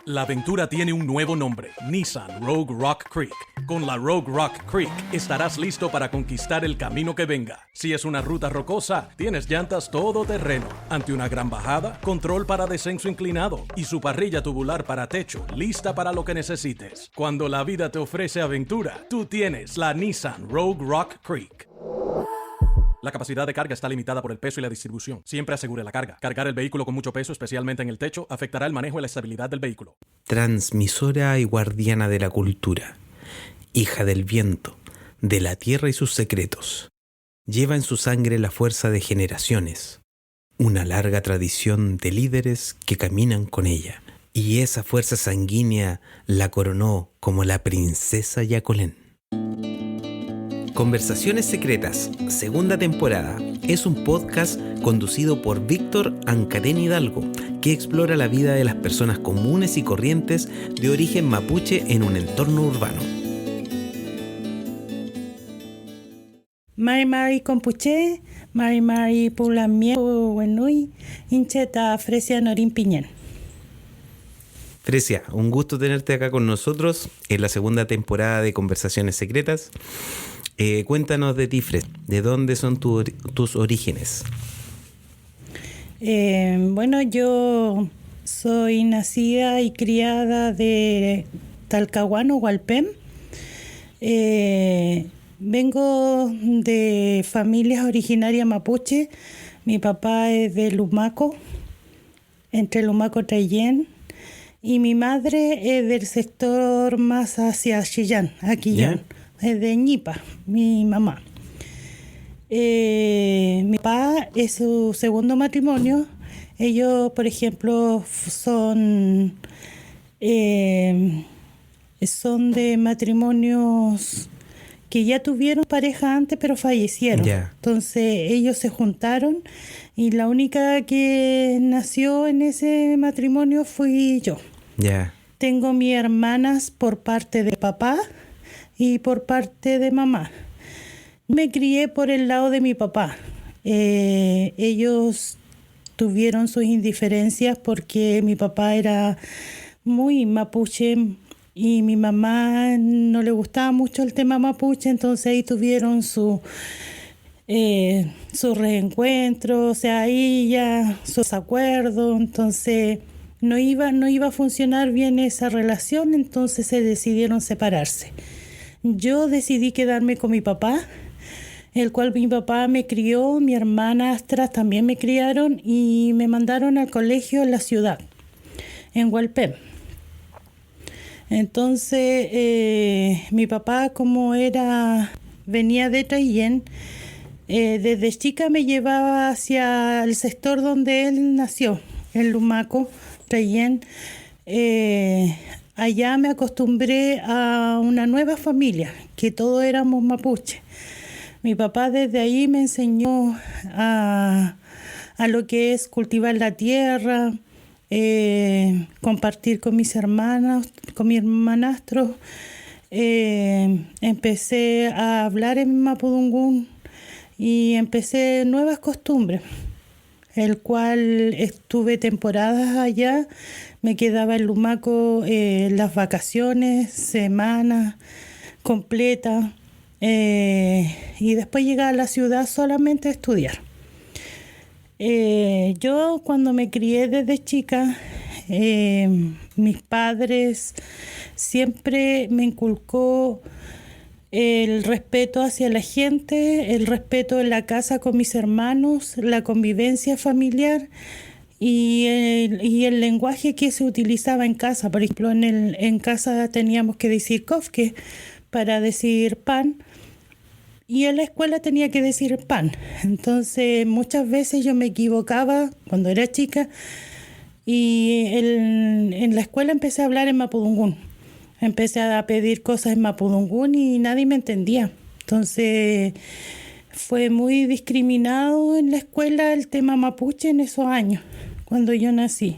La aventura tiene un nuevo nombre, Nissan Rogue Rock Creek. Con la Rogue Rock Creek estarás listo para conquistar el camino que venga. Si es una ruta rocosa, tienes llantas todoterreno. Ante una gran bajada, control para descenso inclinado y su parrilla tubular para techo, lista para lo que necesites. Cuando la vida te ofrece aventura, tú tienes la Nissan Rogue Rock Creek. La capacidad de carga está limitada por el peso y la distribución. Siempre asegure la carga. Cargar el vehículo con mucho peso, especialmente en el techo, afectará el manejo y la estabilidad del vehículo. Transmisora y guardiana de la cultura, hija del viento, de la tierra y sus secretos. Lleva en su sangre la fuerza de generaciones, una larga tradición de líderes que caminan con ella. Y esa fuerza sanguínea la coronó como la princesa Yacolén. Conversaciones Secretas, segunda temporada, es un podcast conducido por Víctor Ancatén Hidalgo, que explora la vida de las personas comunes y corrientes de origen mapuche en un entorno urbano. Mari Compuche, Mari Pulamie, Wenui, Incheta Fresia Norín Piñén. Fresia, un gusto tenerte acá con nosotros en la segunda temporada de Conversaciones Secretas. Cuéntanos de ti, Fresia. ¿De dónde son tus orígenes? Bueno, yo soy nacida y criada de Talcahuano, Hualpén. Vengo de familias originarias mapuche. Mi papá es de Lumaco, entre Lumaco y Trayén. Y mi madre es del sector más hacia Chillán, Aquillón. Es de Ñipa, mi mamá. Mi papá es su segundo matrimonio. Ellos, por ejemplo, son de matrimonios que ya tuvieron pareja antes, pero fallecieron. Entonces ellos se juntaron y la única que nació en ese matrimonio fui yo. Tengo mis hermanas por parte de papá y por parte de mamá. Me crié por el lado de mi papá. Ellos tuvieron sus indiferencias porque mi papá era muy mapuche y mi mamá no le gustaba mucho el tema mapuche, entonces ahí tuvieron su reencuentro, o sea, ahí ya sus acuerdos, entonces no iba a funcionar bien esa relación, entonces se decidieron separarse. Yo decidí quedarme con mi papá, el cual mi papá me crió, mi hermanastras también me criaron y me mandaron al colegio en la ciudad, en Hualpén. Entonces, mi papá, como venía de Trayén, desde chica me llevaba hacia el sector donde él nació, en Lumaco, Trayén. Allá me acostumbré a una nueva familia, que todos éramos mapuche. Mi papá desde ahí me enseñó a lo que es cultivar la tierra, compartir con mis hermanas, con mi hermanastro. Empecé a hablar en mapudungún y empecé nuevas costumbres, el cual estuve temporadas allá. Me quedaba en Lumaco las vacaciones, semanas completas, y después llegaba a la ciudad solamente a estudiar. Yo cuando me crié desde chica, mis padres siempre me inculcó el respeto hacia la gente, el respeto en la casa con mis hermanos, la convivencia familiar y el lenguaje que se utilizaba en casa. Por ejemplo, en casa teníamos que decir kofke para decir pan, y en la escuela tenía que decir pan. Entonces muchas veces yo me equivocaba cuando era chica y en la escuela empecé a hablar en mapudungún. Empecé a pedir cosas en mapudungún y nadie me entendía. Entonces fue muy discriminado en la escuela el tema mapuche en esos años, cuando yo nací.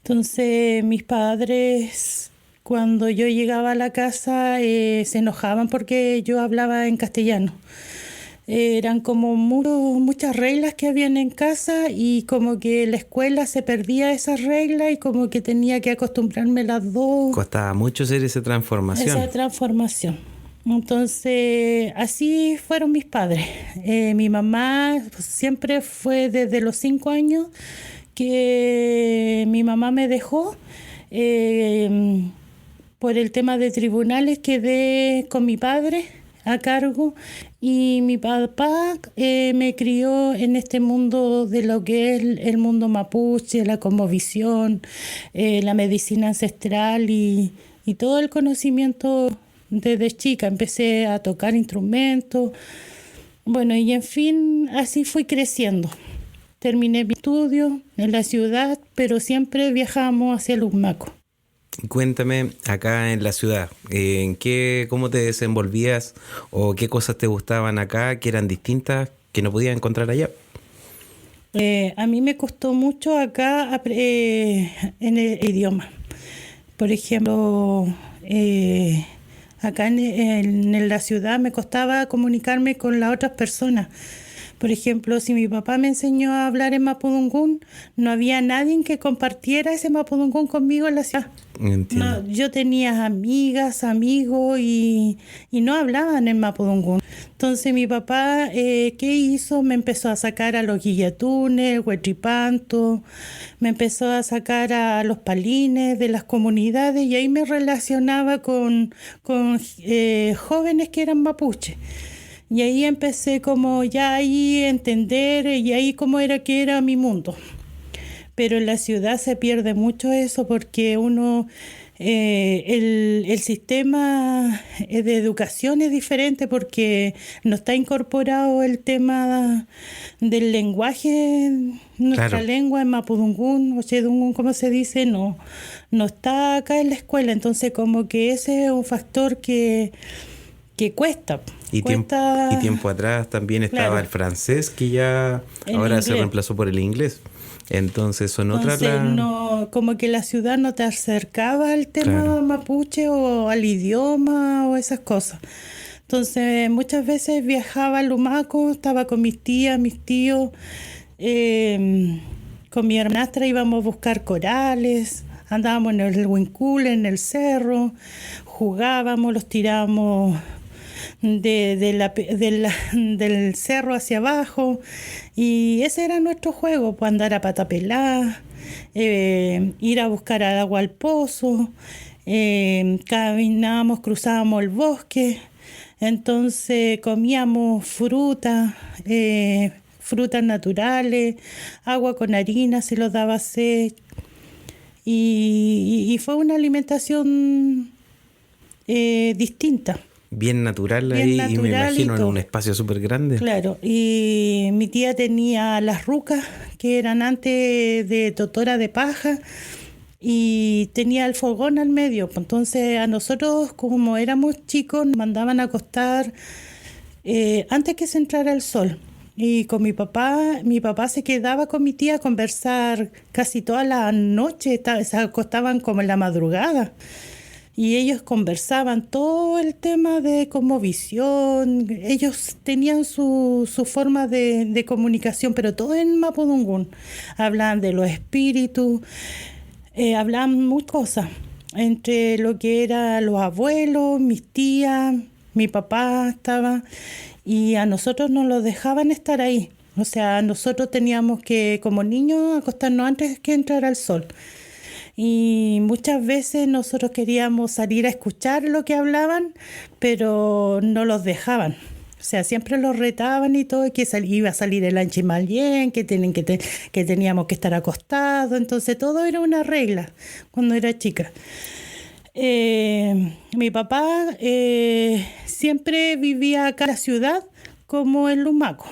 Entonces mis padres, cuando yo llegaba a la casa, se enojaban porque yo hablaba en castellano. Eran como muchas reglas que habían en casa y como que en la escuela se perdía esas reglas y como que tenía que acostumbrarme a las dos. Costaba mucho hacer esa transformación. Esa transformación. Entonces, así fueron mis padres. Mi mamá pues, siempre fue desde los 5 años que mi mamá me dejó. Por el tema de tribunales quedé con mi padre a cargo y mi papá me crió en este mundo de lo que es el mundo mapuche, la cosmovisión, la medicina ancestral y todo el conocimiento desde chica. Empecé a tocar instrumentos, bueno, y en fin, así fui creciendo. Terminé mi estudio en la ciudad, pero siempre viajamos hacia Lumaco. Cuéntame, acá en la ciudad, ¿cómo te desenvolvías o qué cosas te gustaban acá que eran distintas que no podías encontrar allá? A mí me costó mucho acá en el idioma. Por ejemplo, acá en la ciudad me costaba comunicarme con las otras personas. Por ejemplo, si mi papá me enseñó a hablar en mapudungún, no había nadie que compartiera ese mapudungún conmigo en la ciudad. Entiendo. No, yo tenía amigas, amigos y no hablaban en mapudungún. Entonces mi papá, ¿qué hizo? Me empezó a sacar a los guillatunes, huetripanto, me empezó a sacar a los palines de las comunidades y ahí me relacionaba con jóvenes que eran mapuches. Y ahí empecé como ya ahí a entender y ahí cómo era que era mi mundo. Pero en la ciudad se pierde mucho eso porque uno, el sistema de educación es diferente porque no está incorporado el tema del lenguaje, nuestra Claro. lengua en mapudungún o chedungún, como se dice, no está acá en la escuela. Entonces como que ese es un factor que cuesta. Y tiempo atrás también estaba Claro. el francés, que ya El ahora se inglés. reemplazó por el inglés. Entonces son otras Entonces, no, como que la ciudad no te acercaba al tema Claro. mapuche o al idioma o esas cosas. Entonces, muchas veces viajaba a Lumaco, estaba con mis tías, mis tíos, con mi hermanastra íbamos a buscar corales, andábamos en el Huincul, en el cerro, jugábamos, los tirábamos del cerro hacia abajo y ese era nuestro juego, pues andar a pata pelá, ir a buscar agua al pozo, caminábamos, cruzábamos el bosque, entonces comíamos frutas naturales, agua con harina si los daba sed y fue una alimentación distinta. Bien natural Bien ahí, y natural me y imagino en todo. un espacio súper grande. Claro, y mi tía tenía las rucas que eran antes de totora de paja y tenía el fogón al medio. Entonces a nosotros, como éramos chicos, nos mandaban a acostar antes que se entrara el sol. Y con mi papá se quedaba con mi tía a conversar casi toda la noche, se acostaban como en la madrugada. Y ellos conversaban todo el tema de cosmovisión, ellos tenían su forma de comunicación, pero todo en mapudungún. Hablaban de los espíritus, hablaban muchas cosas, entre lo que eran los abuelos, mis tías, mi papá estaba, y a nosotros nos los dejaban estar ahí. O sea, nosotros teníamos que, como niños, acostarnos antes que entrara el sol. Y muchas veces nosotros queríamos salir a escuchar lo que hablaban, pero no los dejaban. O sea, siempre los retaban y todo, que iba a salir el anchimalien, que teníamos que estar acostados. Entonces todo era una regla cuando era chica. Mi papá siempre vivía acá en la ciudad como en Lumaco.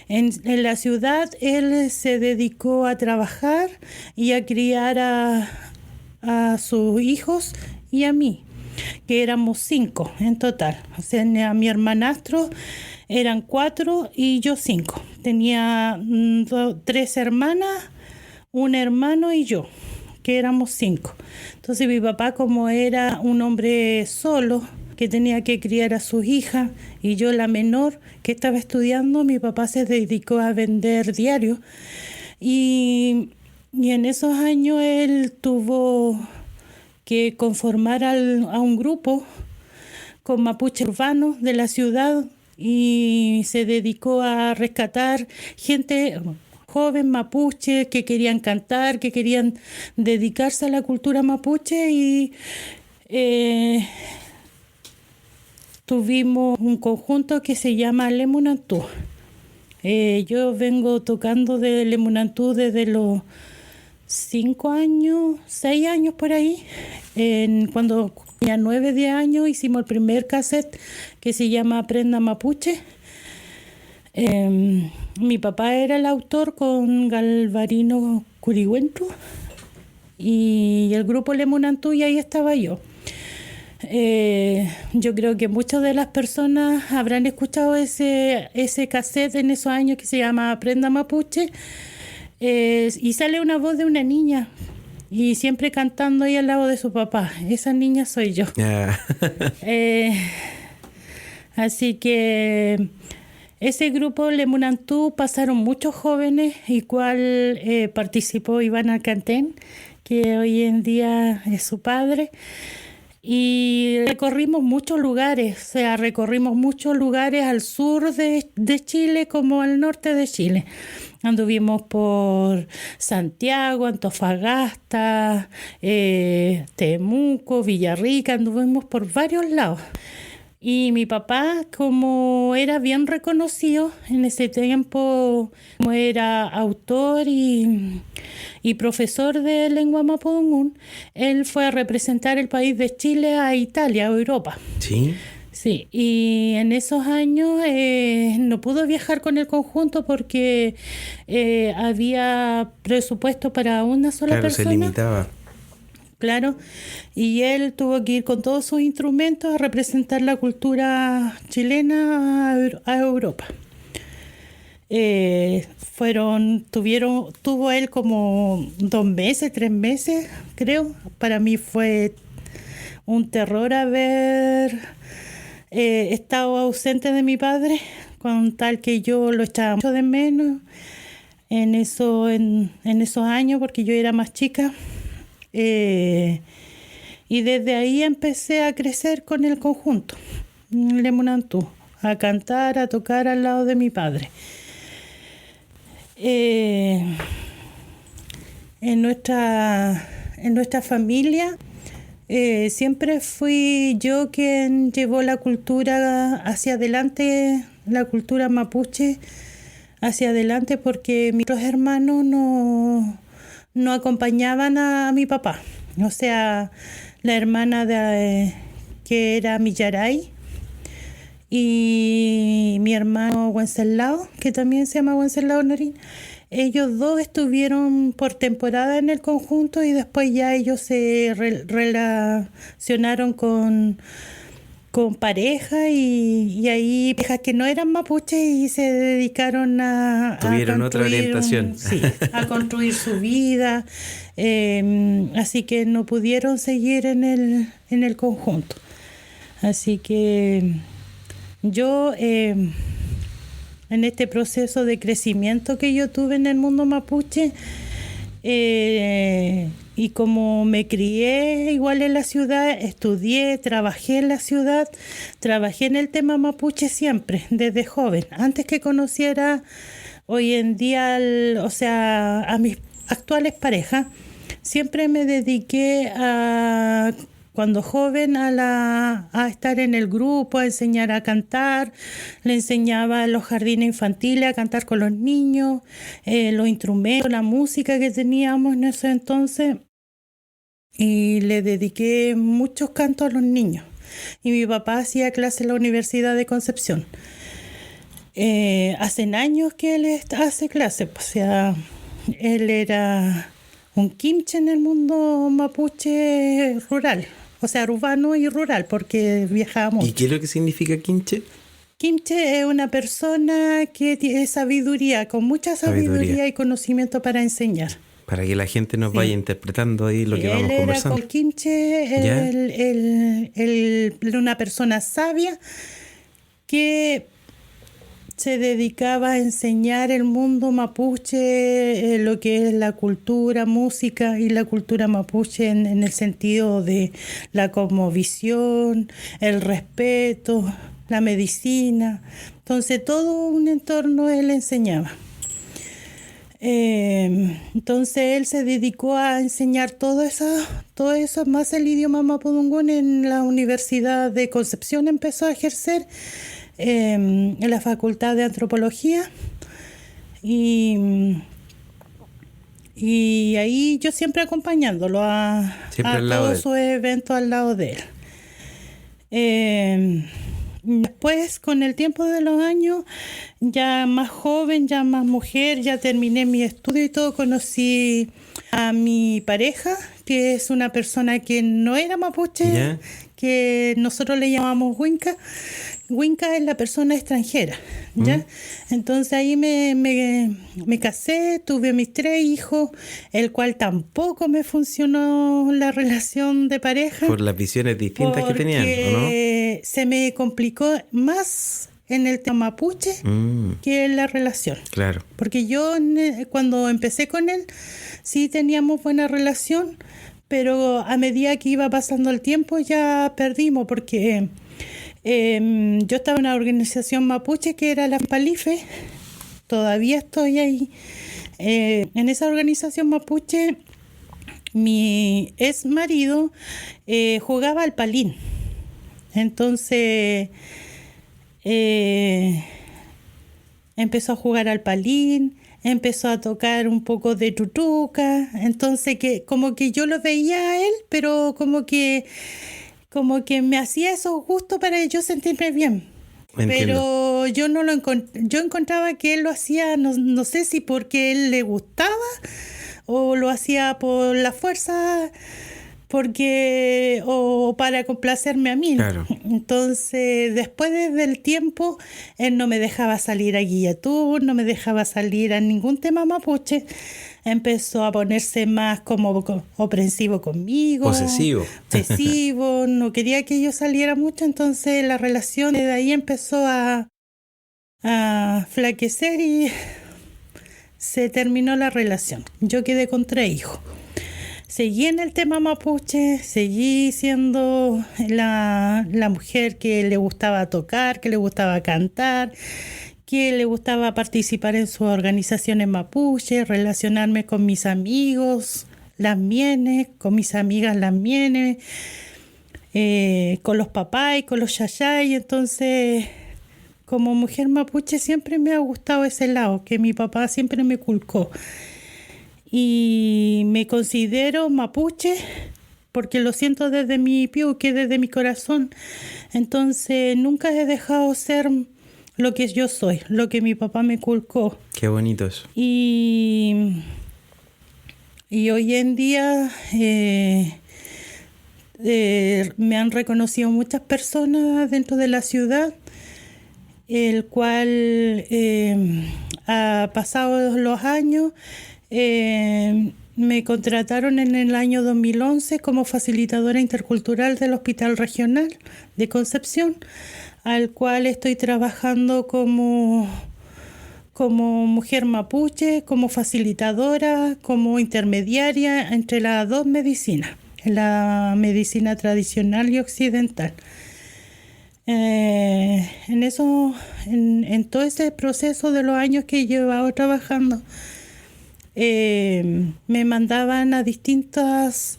En la ciudad él se dedicó a trabajar y a criar a sus hijos y a mí, que éramos 5 en total. O sea, a mi hermanastro eran 4 y yo 5. Tenía 3 hermanas, un hermano y yo, que éramos 5. Entonces mi papá, como era un hombre solo, que tenía que criar a sus hijas, y yo, la menor, que estaba estudiando. Mi papá se dedicó a vender diarios, y en esos años él tuvo que conformar a un grupo con mapuche urbanos de la ciudad, y se dedicó a rescatar gente joven mapuche que querían cantar, que querían dedicarse a la cultura mapuche, y tuvimos un conjunto que se llama Lemunantú. Yo vengo tocando de Lemunantú desde los 5 años, 6 años por ahí. Cuando tenía 9, 10 años hicimos el primer cassette que se llama Aprenda Mapuche. Mi papá era el autor con Galvarino Curigüentu y el grupo Lemunantú, y ahí estaba yo. Yo creo que muchas de las personas habrán escuchado ese cassette en esos años que se llama Aprenda Mapuche, y sale una voz de una niña y siempre cantando ahí al lado de su papá. Esa niña soy yo. Así que ese grupo Lemunantú pasaron muchos jóvenes, igual participó Iván Alcantén, que hoy en día es su padre. Y recorrimos muchos lugares, o sea, recorrimos muchos lugares al sur de Chile como al norte de Chile. Anduvimos por Santiago, Antofagasta, Temuco, Villarrica, anduvimos por varios lados. Y mi papá, como era bien reconocido en ese tiempo, como era autor y profesor de lengua mapudungún, él fue a representar el país de Chile a Italia, a Europa. ¿Sí? Sí, y en esos años no pudo viajar con el conjunto porque había presupuesto para una sola persona. Claro, se limitaba. Claro, y él tuvo que ir con todos sus instrumentos a representar la cultura chilena a Europa. Tuvo él como 2 meses, 3 meses, creo. Para mí fue un terror haber estado ausente de mi padre, con tal que yo lo echaba mucho de menos en esos años, porque yo era más chica. Y desde ahí empecé a crecer con el conjunto Lemunantú, a cantar, a tocar al lado de mi padre. En nuestra familia siempre fui yo quien llevó la cultura hacia adelante, la cultura mapuche hacia adelante, porque mis otros hermanos no acompañaban a mi papá. O sea, la hermana que era Millaray, y mi hermano Wenceslao, que también se llama Wenceslao Norín, ellos dos estuvieron por temporada en el conjunto, y después ya ellos se relacionaron con pareja, y ahí parejas que no eran mapuches y se dedicaron tuvieron otra orientación. A construir su vida, así que no pudieron seguir en el conjunto. Así que yo en este proceso de crecimiento que yo tuve en el mundo mapuche, y como me crié igual en la ciudad, estudié, trabajé en la ciudad, trabajé en el tema mapuche siempre, desde joven, antes que conociera hoy en día, a mis actuales parejas. Siempre me dediqué cuando joven a estar en el grupo, a enseñar a cantar. Le enseñaba en los jardines infantiles a cantar con los niños, los instrumentos, la música que teníamos en ese entonces, y le dediqué muchos cantos a los niños. Y mi papá hacía clase en la Universidad de Concepción. Hace años que él hace clase, o sea, él era un quimche en el mundo mapuche rural, o sea, urbano y rural, porque viajábamos. ¿Y qué es lo que significa quinche? Quimche es una persona que tiene sabiduría, con mucha sabiduría y conocimiento para enseñar. Para que la gente nos Sí. vaya interpretando ahí lo que Él vamos era conversando. Colquinche, ¿Ya? era una persona sabia que se dedicaba a enseñar el mundo mapuche, lo que es la cultura, música y la cultura mapuche en el sentido de la cosmovisión, el respeto, la medicina. Entonces todo un entorno él enseñaba. Entonces él se dedicó a enseñar todo eso, más el idioma mapudungún en la Universidad de Concepción empezó a ejercer en la Facultad de Antropología y ahí yo siempre acompañándolo Siempre a al lado de todos él. sus eventos al lado de él. Después, con el tiempo de los años, ya más joven, ya más mujer, ya terminé mi estudio y todo, conocí a mi pareja, que es una persona que no era mapuche, ¿Ya? que nosotros le llamamos Huinca. Huinca es la persona extranjera, ¿ya? Entonces ahí me casé, tuve mis 3 hijos, el cual tampoco me funcionó la relación de pareja. Por las visiones distintas que tenían, ¿o no? Porque se me complicó más en el tema mapuche que en la relación. Claro. Porque yo cuando empecé con él sí teníamos buena relación, pero a medida que iba pasando el tiempo ya perdimos porque yo estaba en una organización mapuche que era la Palife, todavía estoy ahí. En esa organización mapuche mi ex marido jugaba al palín. Entonces empezó a jugar al palín, empezó a tocar un poco de tutuca, entonces que como que yo lo veía a él, pero como que me hacía eso justo para yo sentirme bien. Entiendo. Pero yo no lo yo encontraba que él lo hacía, no sé si porque él le gustaba o lo hacía por la fuerza, porque o para complacerme a mí. Claro. Entonces, después del tiempo, él no me dejaba salir a Guillatún, no me dejaba salir a ningún tema mapuche. Empezó a ponerse más como ofensivo conmigo. Posesivo. Obsesivo, no quería que yo saliera mucho, entonces la relación de ahí empezó a flaquecer y se terminó la relación. Yo quedé con 3 hijos. Seguí en el tema mapuche, seguí siendo la mujer que le gustaba tocar, que le gustaba cantar, que le gustaba participar en sus organizaciones mapuche, relacionarme con mis amigos, las mienes, con mis amigas las mienes, con los papás y con los yayay. Entonces, como mujer mapuche siempre me ha gustado ese lado, que mi papá siempre me culcó. Y me considero mapuche porque lo siento desde mi piuque, desde mi corazón. Entonces nunca he dejado ser lo que yo soy, lo que mi papá me culcó. Qué bonito eso. Y hoy en día me han reconocido muchas personas dentro de la ciudad, el cual ha pasado los años. Me contrataron en el año 2011 como facilitadora intercultural del Hospital Regional de Concepción, al cual estoy trabajando como mujer mapuche, como facilitadora, como intermediaria entre las 2 medicinas, la medicina tradicional y occidental. En todo ese proceso de los años que he llevado trabajando, me mandaban a distintas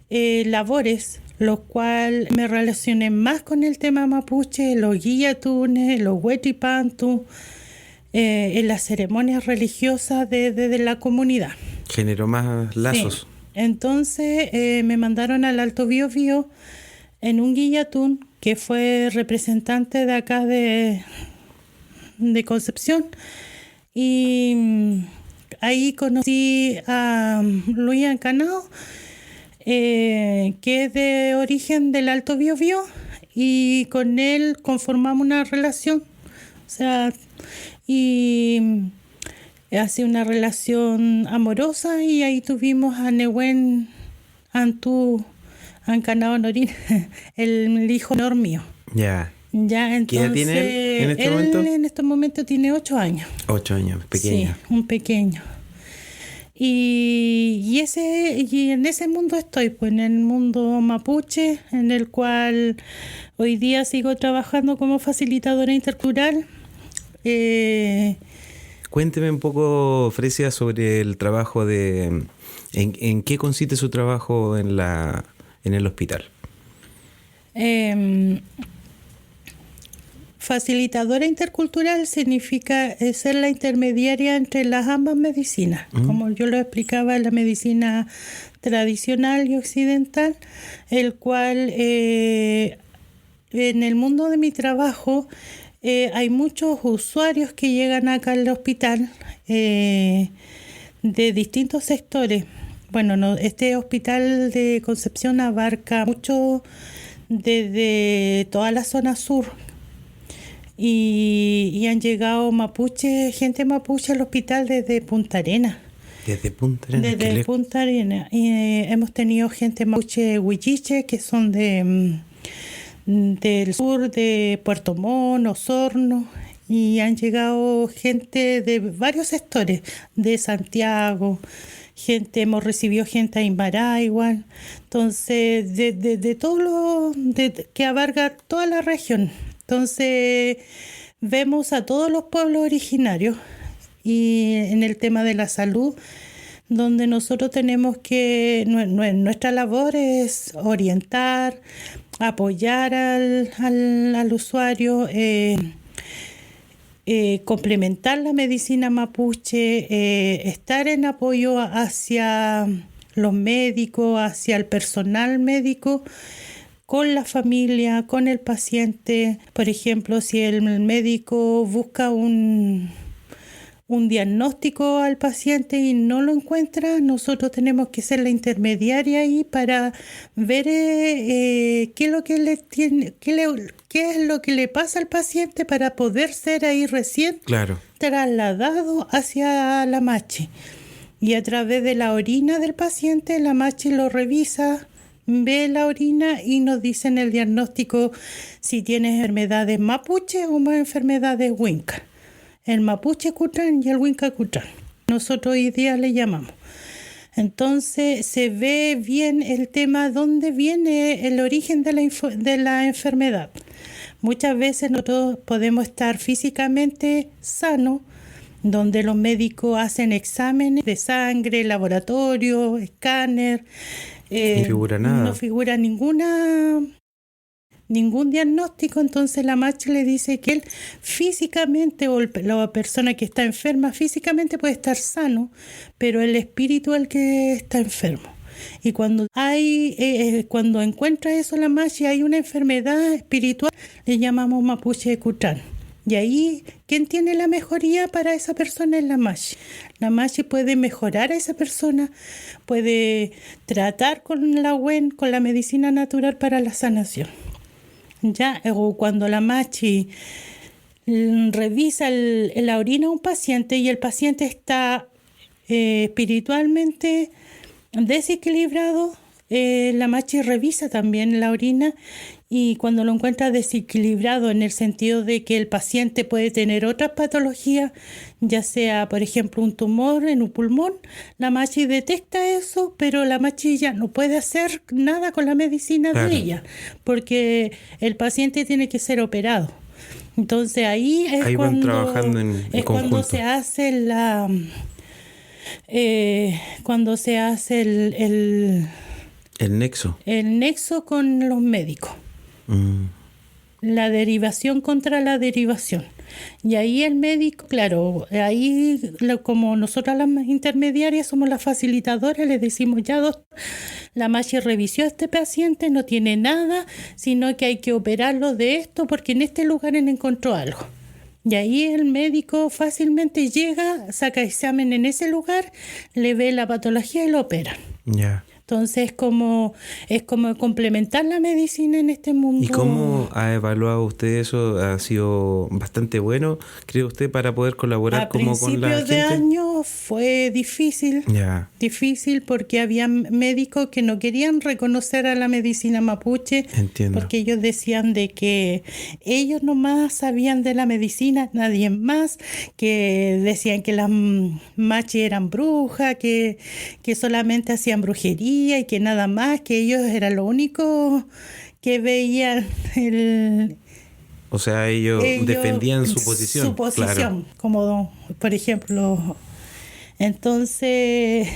labores, los cuales me relacioné más con el tema mapuche, los guillatunes, los huetipantu, en las ceremonias religiosas de la comunidad. Generó más lazos. Sí. Entonces me mandaron al Alto Biobío en un guillatún que fue representante de acá de Concepción, y ahí conocí a Luis Encanao, que es de origen del Alto Biobío, y con él conformamos una relación. O sea, y Hace una relación amorosa y ahí tuvimos a Nehuen Antú Ancanao Norín, el hijo menor mío. Ya. Ya, entonces, ¿Qué edad tiene él en este momento? En este momento tiene 8 años. 8 años, pequeño. Sí, un pequeño. Y en ese mundo estoy, pues en el mundo mapuche, en el cual hoy día sigo trabajando como facilitadora intercultural. Cuénteme un poco, Fresia, sobre el trabajo de... ¿En qué consiste su trabajo en el hospital? Facilitadora intercultural significa ser la intermediaria entre las ambas medicinas. Como yo lo explicaba, la medicina tradicional y occidental, el cual en el mundo de mi trabajo hay muchos usuarios que llegan acá al hospital de distintos sectores. Bueno, este hospital de Concepción abarca mucho desde toda la zona sur. Y han llegado gente mapuche al hospital desde Punta Arenas. Desde Punta Arenas. Desde Punta Arenas. Y hemos tenido gente mapuche huilliche, que son del sur, de Puerto Montt, Osorno. Y han llegado gente de varios sectores, de Santiago. Hemos recibido gente a Aymara igual. Entonces, de todo que abarca toda la región. Entonces, vemos a todos los pueblos originarios y en el tema de la salud, donde nosotros tenemos que, nuestra labor es orientar, apoyar al usuario, complementar la medicina mapuche, estar en apoyo hacia los médicos, hacia el personal médico, con la familia, con el paciente. Por ejemplo, si el médico busca un diagnóstico al paciente y no lo encuentra, nosotros tenemos que ser la intermediaria ahí para ver qué es lo que le pasa al paciente para poder ser ahí recién trasladado hacia la MACHI. Y a través de la orina del paciente, la MACHI lo revisa, ve la orina y nos dicen el diagnóstico si tiene enfermedades mapuche o más enfermedades huinca. El mapuche Cutran y el huinca Cutran. Nosotros hoy día le llamamos. Entonces se ve bien el tema dónde viene el origen de la enfermedad. Muchas veces nosotros podemos estar físicamente sanos, donde los médicos hacen exámenes de sangre, laboratorio, escáner. No figura nada. No figura ningún diagnóstico. Entonces la MACHI le dice que él físicamente, o la persona que está enferma físicamente puede estar sano, pero el espíritu es el que está enfermo. Y cuando encuentra eso la MACHI, hay una enfermedad espiritual, le llamamos mapuche Cutran. Y ahí, ¿quién tiene la mejoría para esa persona? Es la MACHI. La MACHI puede mejorar a esa persona, puede tratar con la medicina natural para la sanación. Ya, o cuando la MACHI revisa la orina a un paciente y el paciente está espiritualmente desequilibrado, la MACHI revisa también la orina. Y cuando lo encuentra desequilibrado en el sentido de que el paciente puede tener otras patologías, ya sea, por ejemplo, un tumor en un pulmón, la MACHI detecta eso, pero la MACHI ya no puede hacer nada con la medicina de ella, porque el paciente tiene que ser operado. Entonces ahí van trabajando en cuando se hace el nexo. El nexo con los médicos. La derivación contra la derivación. Y ahí el médico, claro, ahí como nosotras las intermediarias somos las facilitadoras, le decimos ya, doctor, la MACHI revisó a este paciente, no tiene nada, sino que hay que operarlo de esto porque en este lugar él encontró algo. Y ahí el médico fácilmente llega, saca examen en ese lugar, le ve la patología y lo opera. Ya. Entonces es como complementar la medicina en este mundo. ¿Y cómo ha evaluado usted eso? ¿Ha sido bastante bueno, cree usted, para poder colaborar como con la gente? A principios de año fue difícil. Ya. Difícil porque había médicos que no querían reconocer a la medicina mapuche. Entiendo. Porque ellos decían de que ellos nomás sabían de la medicina, nadie más, que decían que las machis eran brujas, que solamente hacían brujería y que nada más, que ellos eran lo único que veían O sea, ellos defendían su posición. Su posición, claro. como por ejemplo. Entonces,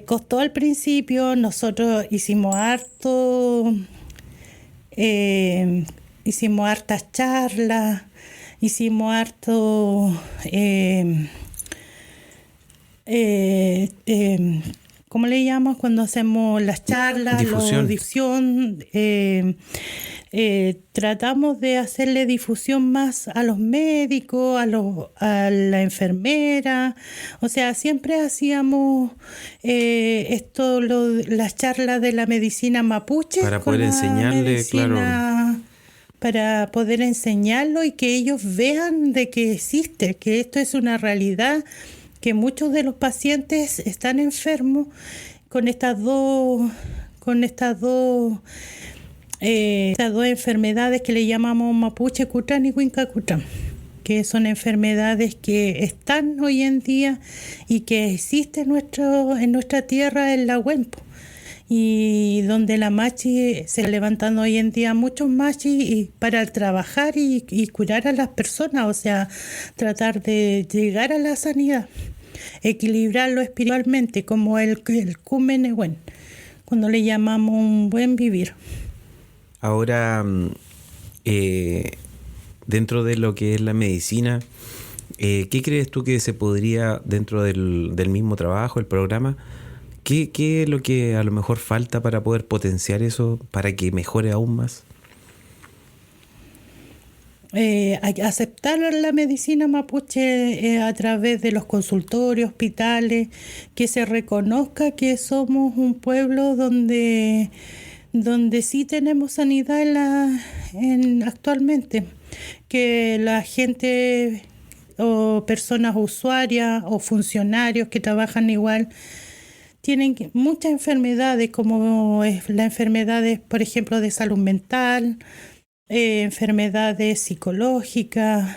costó al principio, nosotros hicimos hartas charlas, hicimos harto... ¿cómo le llamamos cuando hacemos las charlas? Difusión. Tratamos de hacerle difusión más a los médicos, a la enfermera. O sea, siempre hacíamos las charlas de la medicina mapuche. Para poder enseñarle, claro. Para poder enseñarlo y que ellos vean de que existe, que esto es una realidad, que muchos de los pacientes están enfermos con estas dos enfermedades que le llamamos mapuche cutrán y huinca cutrán, que son enfermedades que están hoy en día y que existen en nuestra tierra, en la Huempo, y donde la machi se está levantando hoy en día muchos machis para trabajar y curar a las personas, o sea, tratar de llegar a la sanidad, equilibrarlo espiritualmente, como el Cumenehuen, cuando le llamamos un buen vivir. Ahora, dentro de lo que es la medicina, ¿qué crees tú que se podría, dentro del mismo trabajo, el programa, qué es lo que a lo mejor falta para poder potenciar eso, para que mejore aún más? Aceptar la medicina mapuche a través de los consultorios, hospitales, que se reconozca que somos un pueblo donde sí tenemos sanidad actualmente, que la gente o personas usuarias o funcionarios que trabajan igual tienen muchas enfermedades, como las enfermedades, por ejemplo, de salud mental, enfermedades psicológicas,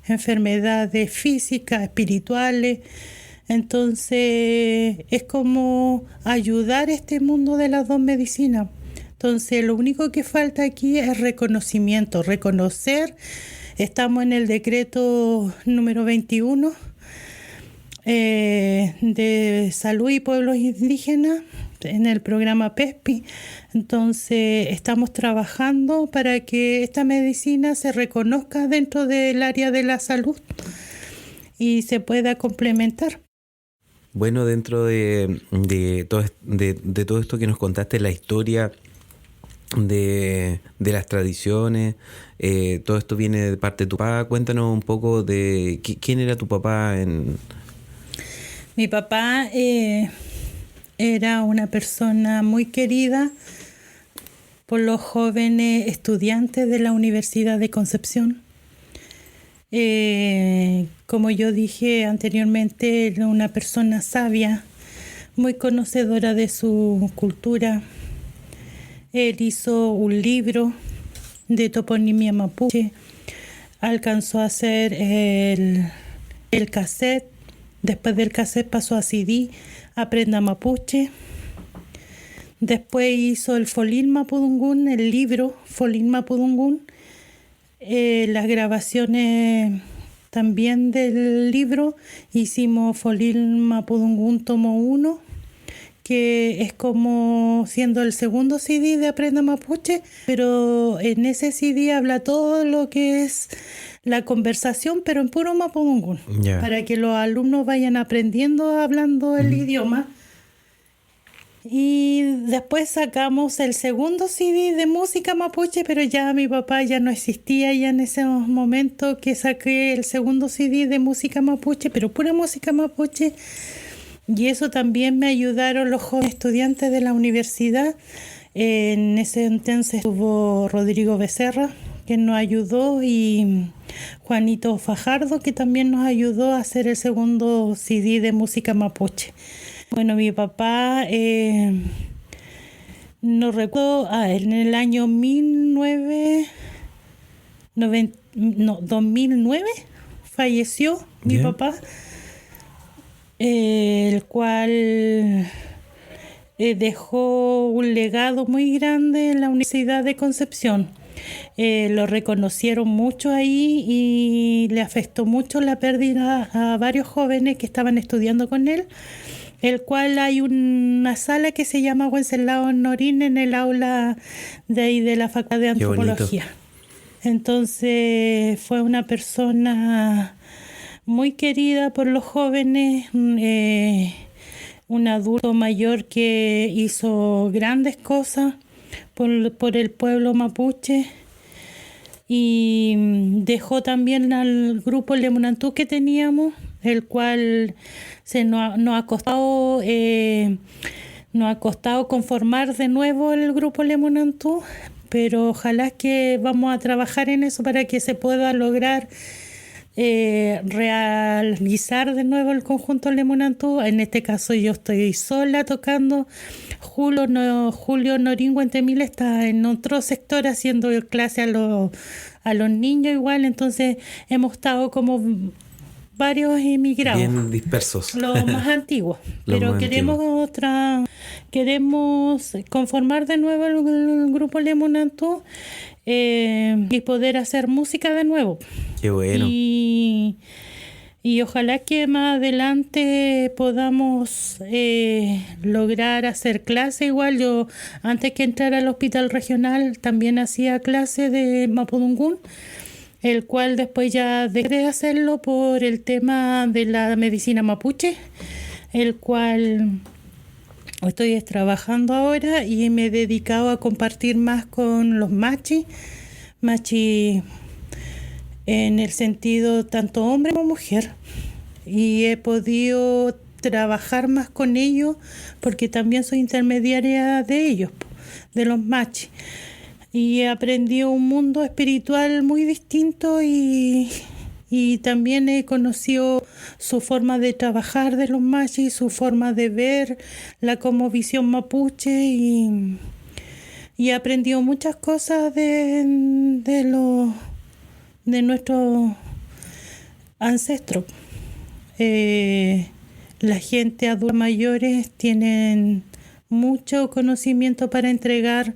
enfermedades físicas, espirituales. Entonces es como ayudar a este mundo de las dos medicinas. Entonces lo único que falta aquí es reconocimiento, reconocer. Estamos en el decreto número 21 de salud y pueblos indígenas, en el programa PESPI. Entonces estamos trabajando para que esta medicina se reconozca dentro del área de la salud y se pueda complementar. Bueno, dentro de todo esto que nos contaste, la historia de las tradiciones, todo esto viene de parte de tu papá. Cuéntanos un poco de quién era tu papá. Mi papá era una persona muy querida por los jóvenes estudiantes de la Universidad de Concepción. Como yo dije anteriormente, era una persona sabia, muy conocedora de su cultura. Él hizo un libro de toponimia mapuche, alcanzó a hacer el cassette, después del cassette pasó a CD, Aprenda Mapuche. Después hizo el Folín Mapudungún, el libro Folín Mapudungún, las grabaciones también del libro. Hicimos Folín Mapudungún tomo 1, que es como siendo el segundo CD de Aprenda Mapuche, pero en ese CD habla todo lo que es la conversación, pero en puro mapudungún, para que los alumnos vayan aprendiendo, hablando el idioma. Y después sacamos el segundo CD de música mapuche, pero ya mi papá ya no existía ya en ese momento que saqué el segundo CD de música mapuche, pero pura música mapuche. Y eso también me ayudaron los jóvenes estudiantes de la universidad. En ese entonces estuvo Rodrigo Becerra, que nos ayudó, y Juanito Fajardo, que también nos ayudó a hacer el segundo CD de música mapuche. Bueno, mi papá, no recuerdo, en el año 2009 falleció mi papá, el cual dejó un legado muy grande en la Universidad de Concepción. Lo reconocieron mucho ahí y le afectó mucho la pérdida a varios jóvenes que estaban estudiando con él, el cual hay una sala que se llama Wenceslao Norín en el aula de ahí de la Facultad de Antropología. Entonces fue una persona muy querida por los jóvenes, un adulto mayor que hizo grandes cosas por el pueblo mapuche, y dejó también al grupo Lemunantú que teníamos, el cual nos ha costado conformar de nuevo el grupo Lemunantú, pero ojalá que vamos a trabajar en eso para que se pueda lograr realizar de nuevo el conjunto Lemunantú. En este caso yo estoy sola tocando. Julio Norín Guentemil está en otro sector haciendo clase a los niños igual, entonces hemos estado como varios emigrados. Bien dispersos. Los más antiguos. Pero queremos conformar de nuevo el grupo Lemunantú y poder hacer música de nuevo. Qué bueno. Y ojalá que más adelante podamos lograr hacer clase. Igual yo, antes que entrar al hospital regional, también hacía clase de Mapudungún, el cual después ya dejé de hacerlo por el tema de la medicina mapuche, el cual estoy trabajando ahora y me he dedicado a compartir más con los machi en el sentido tanto hombre como mujer, y he podido trabajar más con ellos porque también soy intermediaria de ellos, de los machi, y he aprendido un mundo espiritual muy distinto y también he conocido su forma de trabajar de los machi, su forma de ver la cosmovisión mapuche, y he aprendido muchas cosas de nuestros ancestros. La gente adulta mayores tienen mucho conocimiento para entregar,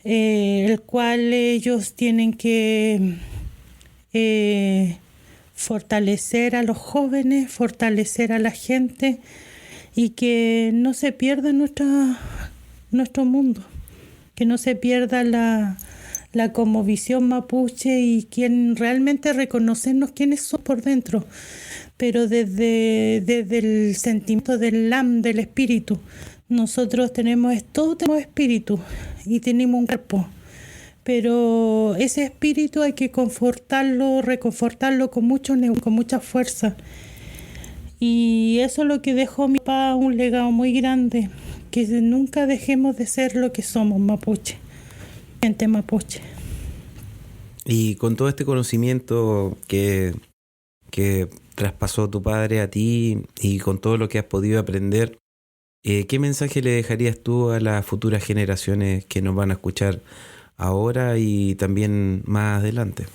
el cual ellos tienen que fortalecer a los jóvenes, fortalecer a la gente, y que no se pierda nuestro mundo, que no se pierda la cosmovisión mapuche, y quien realmente reconocernos quiénes somos por dentro, pero desde el sentimiento del espíritu. Nosotros tenemos espíritu y tenemos un cuerpo, pero ese espíritu hay que reconfortarlo con mucha fuerza. Y eso es lo que dejó mi papá, un legado muy grande, que nunca dejemos de ser lo que somos, mapuche, gente mapuche. Y con todo este conocimiento que traspasó tu padre a ti, y con todo lo que has podido aprender, ¿qué mensaje le dejarías tú a las futuras generaciones que nos van a escuchar ahora y también más adelante?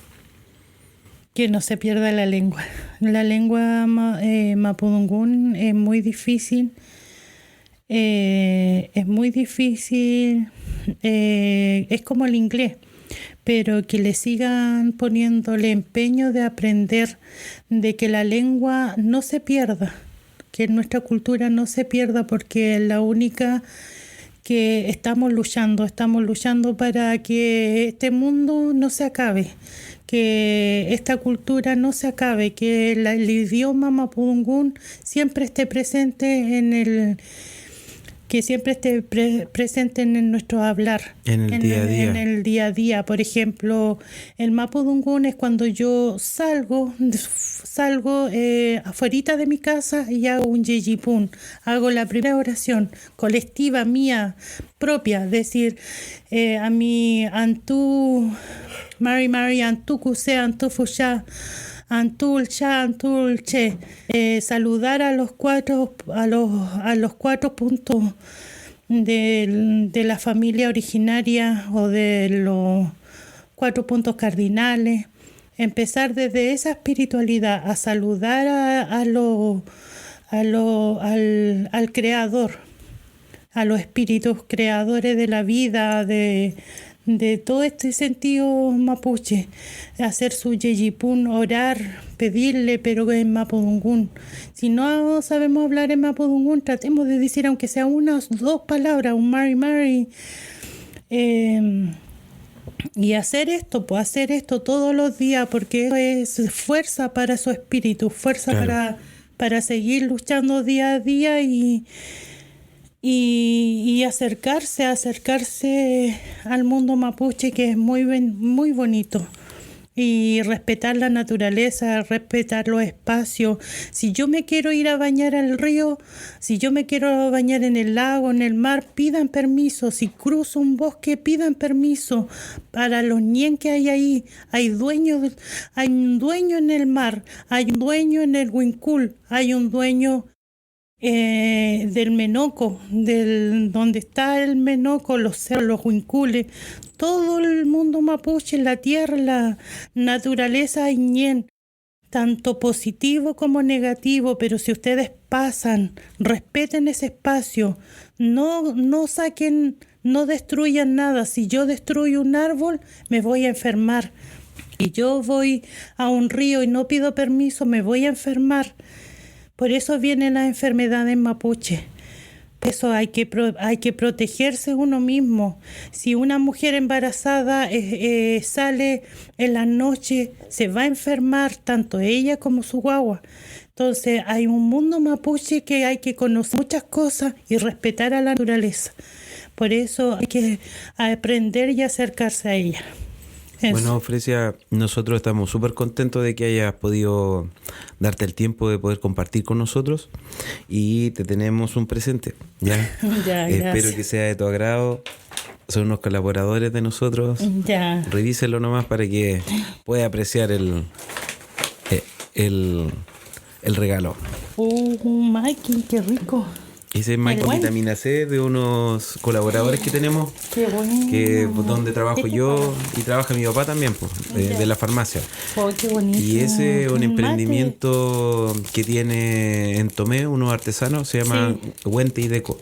Que no se pierda la lengua. La lengua mapudungún es muy difícil. Es como el inglés, pero que le sigan poniéndole empeño de aprender, de que la lengua no se pierda, que nuestra cultura no se pierda, porque es la única que estamos luchando para que este mundo no se acabe, que esta cultura no se acabe, que el idioma mapudungún siempre esté presente que siempre esté presente en nuestro hablar. En el día a día. En el día a día. Por ejemplo, el mapudungún es cuando yo salgo afuerita de mi casa y hago un yeyipún. Hago la primera oración colectiva mía, propia. Decir a mi Antú, Mari, Antú Cusé, Antú Fushá, Antul Cha, Antul Che, saludar a los cuatro puntos de la familia originaria o de los 4 puntos cardinales. Empezar desde esa espiritualidad a saludar al creador, a los espíritus creadores de la vida, de todo este sentido mapuche, hacer su yeyipún, orar, pedirle, pero en mapudungún. Si no sabemos hablar en mapudungún, tratemos de decir, aunque sea unas 2 palabras, un Mari, y hacer esto todos los días, porque eso es fuerza para su espíritu, fuerza Claro. para seguir luchando día a día y acercarse al mundo mapuche, que es muy bonito. Y respetar la naturaleza, respetar los espacios. Si yo me quiero ir a bañar al río, si yo me quiero bañar en el lago, en el mar, pidan permiso. Si cruzo un bosque, pidan permiso. Para los ñen que hay ahí, hay un dueño en el mar, hay un dueño en el Huincul, hay un dueño del Menoco, donde está el Menoco, los cerros, los huincules, todo el mundo mapuche, la tierra, la naturaleza ñen, tanto positivo como negativo. Pero si ustedes pasan, respeten ese espacio, no saquen, no destruyan nada. Si yo destruyo un árbol, me voy a enfermar. Y yo voy a un río y no pido permiso, me voy a enfermar. Por eso vienen las enfermedades mapuche. Por eso hay que protegerse uno mismo. Si una mujer embarazada sale en la noche, se va a enfermar tanto ella como su guagua. Entonces hay un mundo mapuche que hay que conocer muchas cosas y respetar a la naturaleza. Por eso hay que aprender y acercarse a ella. Eso. Bueno, Fresia, nosotros estamos súper contentos de que hayas podido darte el tiempo de poder compartir con nosotros y te tenemos un presente, ¿ya? Ya, Espero gracias. que sea de tu agrado. Son unos colaboradores de nosotros. Ya. Revíselo nomás para que pueda apreciar el regalo. Mikey, qué rico. Ese es más El con buen. vitamina C de unos colaboradores que tenemos, Qué bueno. que donde trabajo yo y trabaja mi papá también, pues, de la farmacia. Oh, qué bonito. Y ese es un mate. emprendimiento que tiene en Tomé unos artesanos, se llama Huente y Deco.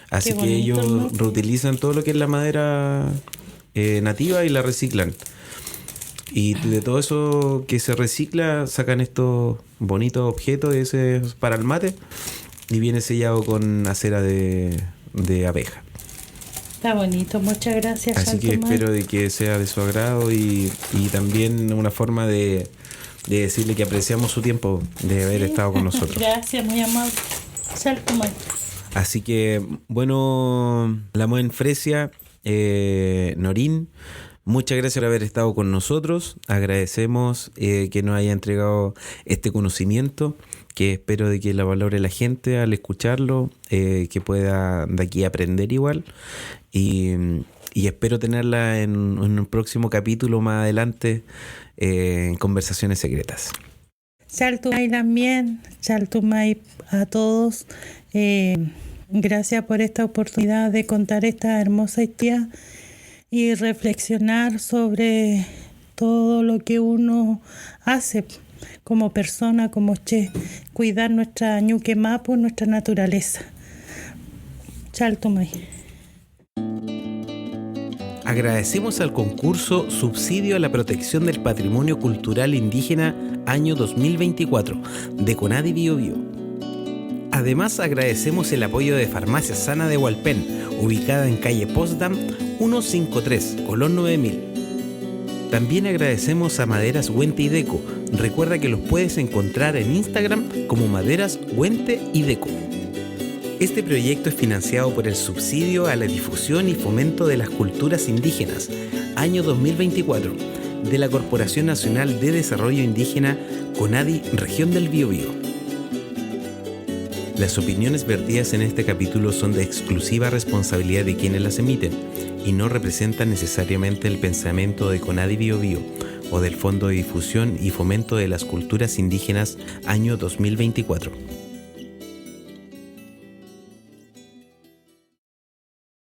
Así Qué que bonito el ellos mate. reutilizan todo lo que es la madera nativa y la reciclan. Y de todo eso que se recicla sacan estos bonitos objetos, ese es para el mate, y viene sellado con cera de abeja. Está bonito, muchas gracias. Así que Salto Mike. espero de que sea de su agrado y también una forma de decirle que apreciamos su tiempo de haber estado con nosotros. Gracias, muy amable. Salto Mike. Así que, bueno, la Moen Fresia, Norín, muchas gracias por haber estado con nosotros. Agradecemos que nos haya entregado este conocimiento, que espero de que la valore la gente al escucharlo, que pueda de aquí aprender igual. Y espero tenerla en un próximo capítulo más adelante en Conversaciones Secretas. Salto Mike también. Salto Mike a todos. Gracias por esta oportunidad de contar esta hermosa historia y reflexionar sobre todo lo que uno hace como persona, como che, cuidar nuestra ñuque mapu, nuestra naturaleza. Salto Mike. Agradecemos al concurso Subsidio a la Protección del Patrimonio Cultural Indígena año 2024 de Conadi Bio Bio. Además agradecemos el apoyo de Farmacia Sana de Hualpén, ubicada en calle Potsdam 153, Colón 9000. También agradecemos a Maderas Huente y Deco. Recuerda que los puedes encontrar en Instagram como Maderas Huente y Deco. Este proyecto es financiado por el Subsidio a la Difusión y Fomento de las Culturas Indígenas, año 2024, de la Corporación Nacional de Desarrollo Indígena, CONADI, Región del Biobío. Las opiniones vertidas en este capítulo son de exclusiva responsabilidad de quienes las emiten y no representan necesariamente el pensamiento de CONADI Biobío o del Fondo de Difusión y Fomento de las Culturas Indígenas, año 2024.